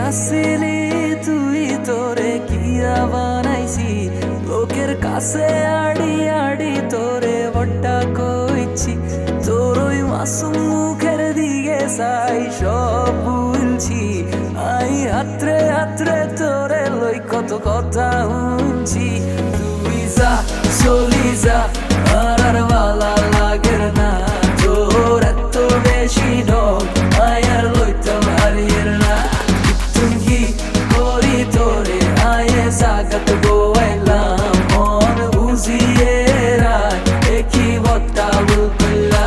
আসিলি তুই তোরে কিয়া বানাইছি লোকের কাছে আড়ি আড়ি তোরে বড্ডা কইছি তোর ওই মাসুম মুখের দিকে চাই সব ভুলছি আই হাতরে হাতরে তোরে লই কত কথা শুনছি তুই যা চলি যা আর ভালা লাগের না তোর এত বেশি ডগ আয়ার লইতাম হারিয়ের না তুমি করি তোরে আয়ে সাগত গোয়াইলাম মন বুঝিয়ে রায় একই বত্তা বললা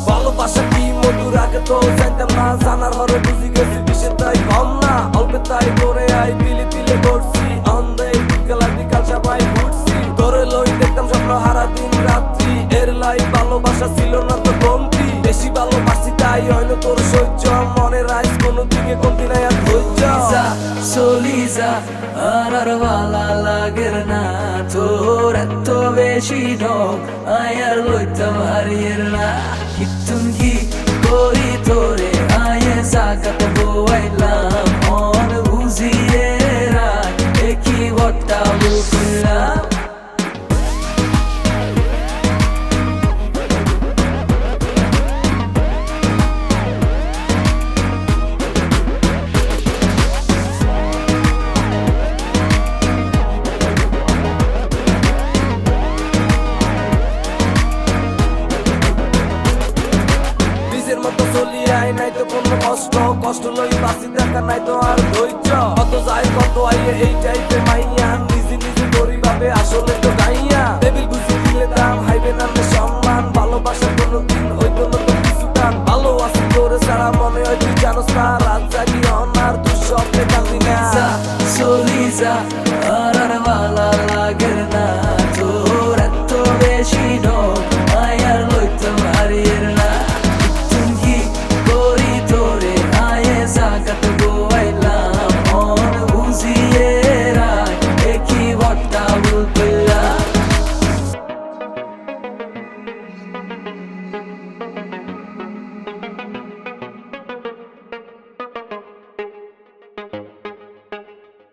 ভালোবাসা কি মধুর আগে তো জানতাম না জানার হরে বুঝি গেছি বিষের তাই কম না অল্প তাই করে আই দিলে দিলে করছি অন্ধে বিকাল বিকাল সবাই ঘুরছি তোরে লই দেখতাম স্বপ্ন হারা দিন রাত্রি এর লাই ভালোবাসা ছিল না তো কমতি বেশি ভালোবাসি তাই হইলো তোর সহ্য মনে রাইস কোনো দিকে কমতি নাই আর ধৈর্য চলি যা আর ভালা লাগের না তোর এত বেশি ঢং আয়ার লইতাম হারিয়ের না কি করি তোরে আয়ে সাকাত গোয়াইলাম মন বুঝিয়ে রায় একই বট্টা বুঝলাম নাই তো কোনো কষ্ট কষ্ট লই বাসি দেখা নাই তো আর ধৈর্য কত যায় কত আইয়ে এই টাইপে মাইয়া নিজে নিজে করি ভাবে আসলে তো গাইয়া